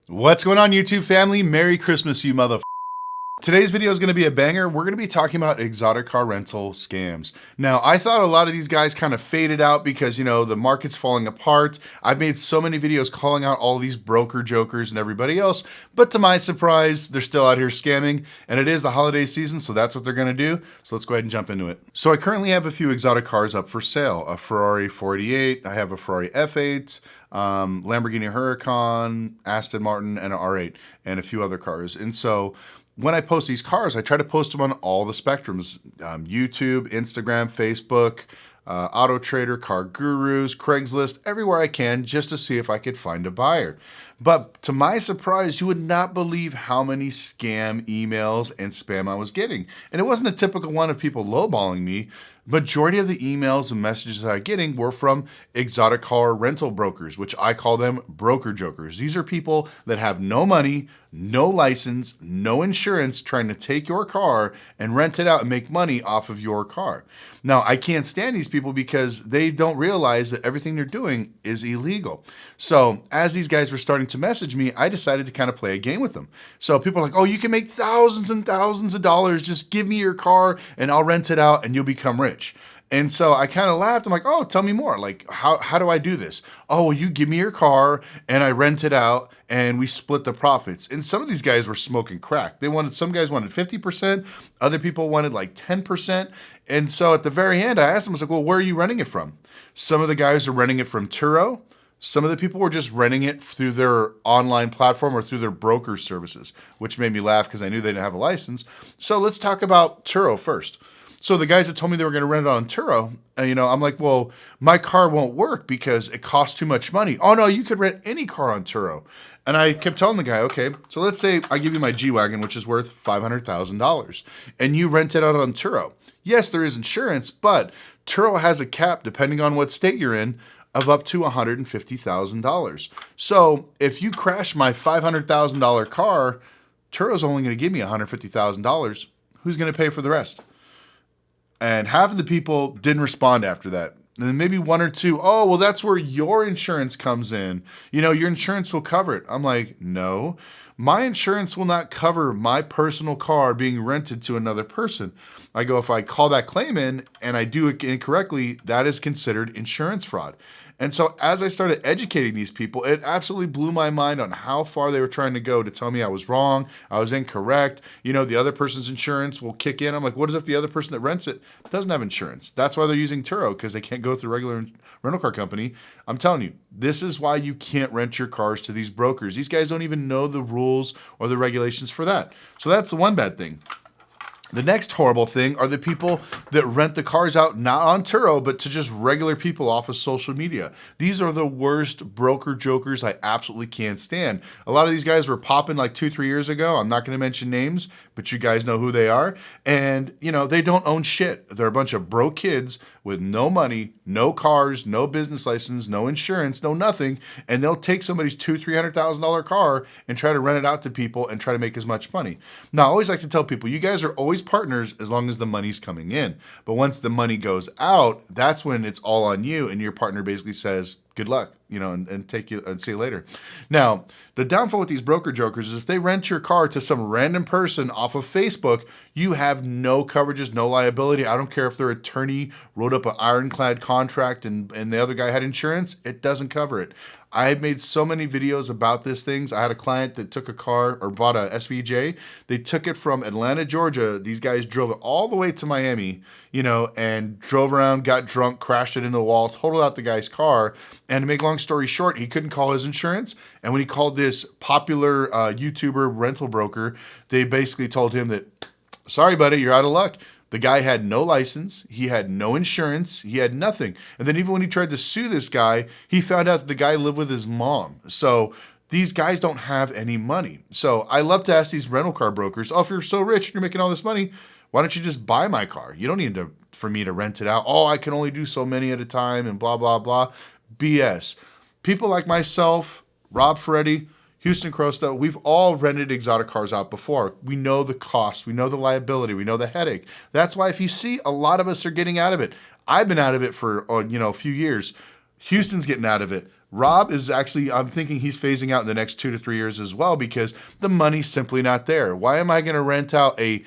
What's going on, YouTube family? Merry Christmas, you mother. Today's video is going to be a banger. We're going to be talking about exotic car rental scams. Now, I thought a lot of these guys kind of faded out because, the market's falling apart. I've made so many videos calling out all these broker jokers and everybody else, but to my surprise, they're still out here scamming, and it is the holiday season, so that's what they're going to do. So let's go ahead and jump into it. So I currently have a few exotic cars up for sale. A Ferrari 488, I have a Ferrari F8, Lamborghini Huracan, Aston Martin, and an R8, and a few other cars. And so when I post these cars, I try to post them on all the spectrums, YouTube, Instagram, Facebook, Auto Trader, Car Gurus, Craigslist, everywhere I can, just to see if I could find a buyer. But to my surprise, you would not believe how many scam emails and spam I was getting. And it wasn't a typical one of people lowballing me. Majority of the emails and messages that I'm getting were from exotic car rental brokers, which I call them broker jokers. These are people that have no money, no license, no insurance, trying to take your car and rent it out and make money off of your car. Now, I can't stand these people because they don't realize that everything they're doing is illegal. So as these guys were starting to message me, I decided to kind of play a game with them. So people are like, oh, you can make thousands and thousands of dollars. Just give me your car and I'll rent it out and you'll become rich. And so I kind of laughed. I'm like, oh, tell me more. Like, how do I do this? Oh, well, you give me your car and I rent it out and we split the profits. And some of these guys were smoking crack. Some guys wanted 50%. Other people wanted like 10%. And so at the very end, I asked them, I was like, well, where are you renting it from? Some of the guys are renting it from Turo. Some of the people were just renting it through their online platform or through their broker services, which made me laugh because I knew they didn't have a license. So let's talk about Turo first. So the guys that told me they were going to rent it on Turo, I'm like, well, my car won't work because it costs too much money. Oh, no, you could rent any car on Turo. And I kept telling the guy, okay, so let's say I give you my G-Wagon, which is worth $500,000, and you rent it out on Turo. Yes, there is insurance, but Turo has a cap, depending on what state you're in, of up to $150,000. So if you crash my $500,000 car, Turo's only going to give me $150,000. Who's going to pay for the rest? And half of the people didn't respond after that. And then maybe one or two, oh, well, that's where your insurance comes in. Your insurance will cover it. I'm like, no, my insurance will not cover my personal car being rented to another person. I go, if I call that claim in and I do it incorrectly, that is considered insurance fraud. And so as I started educating these people, it absolutely blew my mind on how far they were trying to go to tell me I was wrong, I was incorrect. The other person's insurance will kick in. I'm like, what if the other person that rents it doesn't have insurance? That's why they're using Turo, because they can't go through a regular rental car company. I'm telling you, this is why you can't rent your cars to these brokers. These guys don't even know the rules or the regulations for that. So that's the one bad thing. The next horrible thing are the people that rent the cars out, not on Turo, but to just regular people off of social media. These are the worst broker jokers I absolutely can't stand. A lot of these guys were popping like 2-3 years ago. I'm not going to mention names, but you guys know who they are. And, they don't own shit. They're a bunch of broke kids with no money, no cars, no business license, no insurance, no nothing. And they'll take somebody's $200,000-$300,000 car and try to rent it out to people and try to make as much money. Now, I always like to tell people, you guys are always partners as long as the money's coming in. But once the money goes out, that's when it's all on you and your partner basically says, good luck, and take you and see you later. Now, the downfall with these broker jokers is if they rent your car to some random person off of Facebook, you have no coverages, no liability. I don't care if their attorney wrote up an ironclad contract and the other guy had insurance, it doesn't cover it. I've made so many videos about these things. I had a client that took a car or bought a SVJ. They took it from Atlanta, Georgia. These guys drove it all the way to Miami, and drove around, got drunk, crashed it into the wall, totaled out the guy's car. And to make a long story short, he couldn't call his insurance. And when he called this popular YouTuber rental broker, they basically told him that, sorry, buddy, you're out of luck. The guy had no license, he had no insurance, he had nothing. And then even when he tried to sue this guy, he found out that the guy lived with his mom. So these guys don't have any money. So I love to ask these rental car brokers, oh, if you're so rich and you're making all this money, why don't you just buy my car? You don't need for me to rent it out. Oh, I can only do so many at a time and blah, blah, blah. BS. People like myself, Rob Ferretti, Houston Crosta, we've all rented exotic cars out before. We know the cost, we know the liability, we know the headache. That's why if you see a lot of us are getting out of it. I've been out of it for a few years. Houston's getting out of it. Rob is actually, I'm thinking he's phasing out in the next 2 to 3 years as well because the money's simply not there. Why am I going to rent out a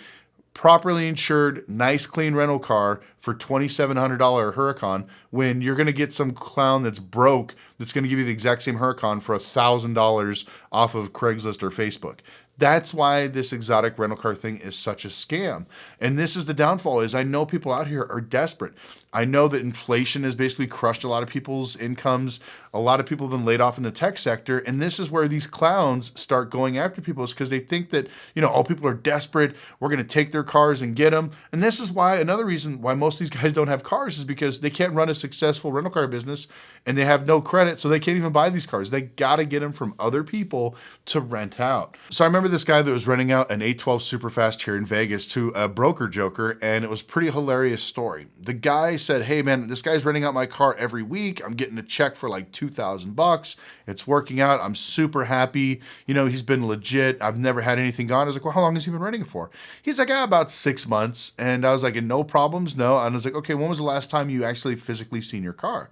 properly insured, nice, clean rental car for $2,700 Huracan when you're going to get some clown that's broke that's going to give you the exact same Huracan for $1,000 off of Craigslist or Facebook? That's why this exotic rental car thing is such a scam. And this is the downfall, is I know people out here are desperate. I know that inflation has basically crushed a lot of people's incomes. A lot of people have been laid off in the tech sector. And this is where these clowns start going after people, is because they think that, all people are desperate. We're going to take their cars and get them. And this is why, another reason why most of these guys don't have cars is because they can't run a successful rental car business and they have no credit. So they can't even buy these cars. They got to get them from other people to rent out. So I remember this guy that was renting out an 812 Superfast here in Vegas to a broker joker, and it was a pretty hilarious story. The guy said, hey man, this guy's renting out my car every week. I'm getting a check for like $2,000. It's working out. I'm super happy. He's been legit. I've never had anything gone. I was like, well, how long has he been renting it for? He's like, about 6 months. And I was like, no problems? No. And I was like, okay, when was the last time you actually physically seen your car?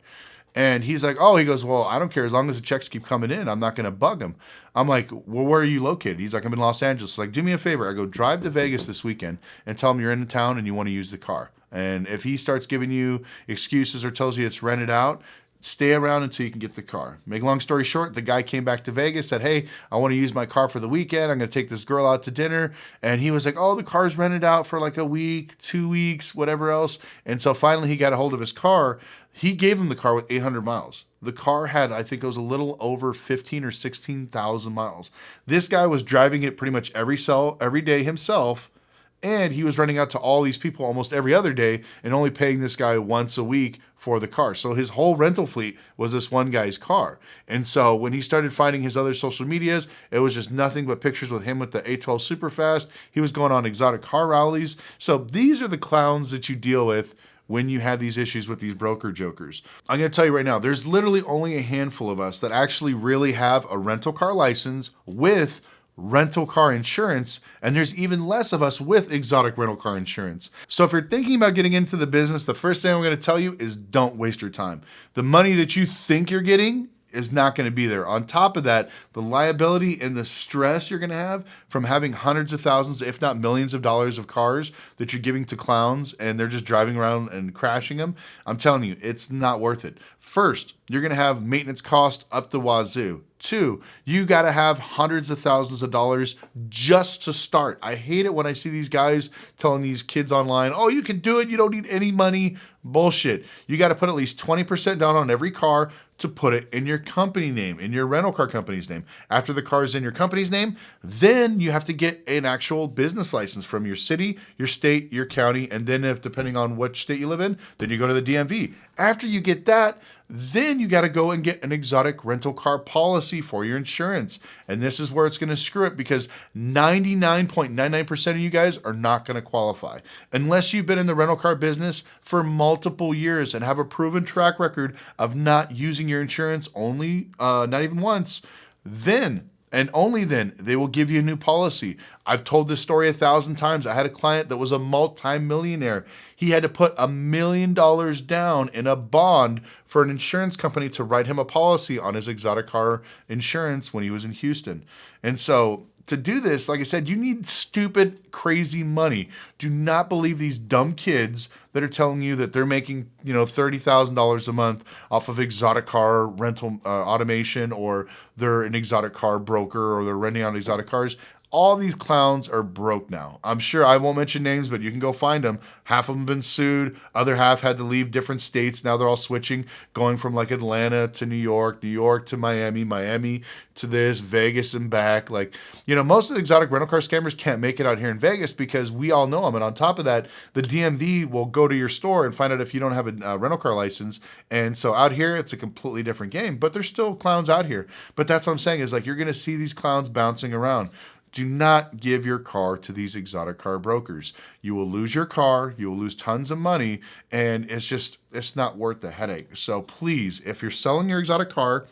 And he's like, he goes, well, I don't care. As long as the checks keep coming in, I'm not going to bug him. I'm like, well, where are you located? He's like, I'm in Los Angeles. Like, do me a favor. I go, drive to Vegas this weekend and tell him you're in town and you want to use the car. And if he starts giving you excuses or tells you it's rented out, stay around until you can get the car. Make a long story short, the guy came back to Vegas, said, hey, I want to use my car for the weekend. I'm going to take this girl out to dinner. And he was like, the car's rented out for like a week, 2 weeks, whatever else. And so finally he got a hold of his car. He gave him the car with 800 miles. The car had, I think it was a little over 15 or 16,000 miles. This guy was driving it pretty much every day himself. And he was renting out to all these people almost every other day and only paying this guy once a week for the car. So his whole rental fleet was this one guy's car. And so when he started finding his other social medias, it was just nothing but pictures with him with the 812 Superfast. He was going on exotic car rallies. So these are the clowns that you deal with when you have these issues with these broker jokers. I'm going to tell you right now, there's literally only a handful of us that actually really have a rental car license with rental car insurance, and there's even less of us with exotic rental car insurance. So if you're thinking about getting into the business, the first thing I'm going to tell you is don't waste your time. The money that you think you're getting is not going to be there. On top of that, the liability and the stress you're going to have from having hundreds of thousands, if not millions of dollars of cars that you're giving to clowns and they're just driving around and crashing them, I'm telling you, it's not worth it. First, you're going to have maintenance cost up the wazoo. 2, you got to have hundreds of thousands of dollars just to start. I hate it when I see these guys telling these kids online, you can do it. You don't need any money. Bullshit. You got to put at least 20% down on every car to put it in your company name, in your rental car company's name. After the car is in your company's name, then you have to get an actual business license from your city, your state, your county, and then if depending on which state you live in, then you go to the DMV. After you get that, then you got to go and get an exotic rental car policy for your insurance. And this is where it's going to screw it because 99.99% of you guys are not going to qualify. Unless you've been in the rental car business for multiple years and have a proven track record of not using your insurance not even once, then and only then they will give you a new policy. I've told this story 1,000 times. I had a client that was a multi-millionaire. He had to put $1 million down in a bond for an insurance company to write him a policy on his exotic car insurance when he was in Houston. And so to do this, like I said, you need stupid, crazy money. Do not believe these dumb kids that are telling you that they're making, $30,000 a month off of exotic car rental automation, or they're an exotic car broker, or they're renting out exotic cars. All these clowns are broke now. I'm sure I won't mention names, but you can go find them. Half of them been sued. Other half had to leave different states. Now they're all switching, going from like Atlanta to New York, New York to Miami, Miami to this, Vegas and back. Most of the exotic rental car scammers can't make it out here in Vegas because we all know them. And on top of that, the DMV will go to your store and find out if you don't have a rental car license. And so out here, it's a completely different game, but there's still clowns out here. But that's what I'm saying is you're going to see these clowns bouncing around. Do not give your car to these exotic car brokers. You will lose your car, you will lose tons of money, and it's not worth the headache. So please, if you're selling your exotic car,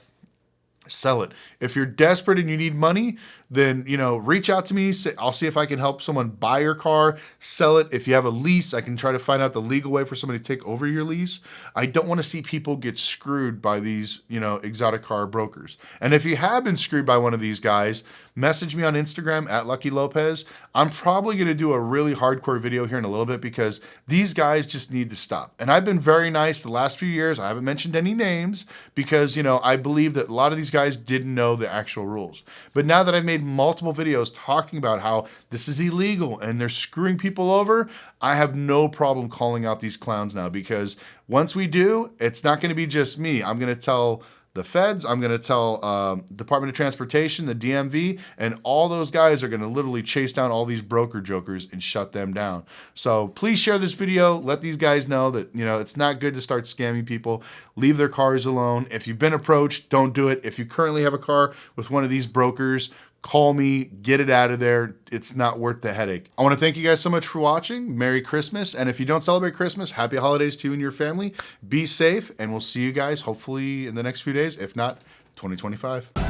sell it. If you're desperate and you need money, then, reach out to me. I'll see if I can help someone buy your car, sell it. If you have a lease, I can try to find out the legal way for somebody to take over your lease. I don't want to see people get screwed by these, exotic car brokers. And if you have been screwed by one of these guys, message me on Instagram at Lucky Lopez. I'm probably going to do a really hardcore video here in a little bit because these guys just need to stop. And I've been very nice the last few years. I haven't mentioned any names because, I believe that a lot of these guys didn't know the actual rules. But now that I've made multiple videos talking about how this is illegal and they're screwing people over, I have no problem calling out these clowns now, because once we do, it's not going to be just me. I'm going to tell the feds, I'm going to tell Department of Transportation, the DMV, and all those guys are going to literally chase down all these broker jokers and shut them down. So please share this video. Let these guys know that, it's not good to start scamming people. Leave their cars alone. If you've been approached, don't do it. If you currently have a car with one of these brokers, call me, get it out of there. It's not worth the headache. I want to thank you guys so much for watching. Merry Christmas. And if you don't celebrate Christmas, happy holidays to you and your family. Be safe, and we'll see you guys hopefully in the next few days, if not 2025.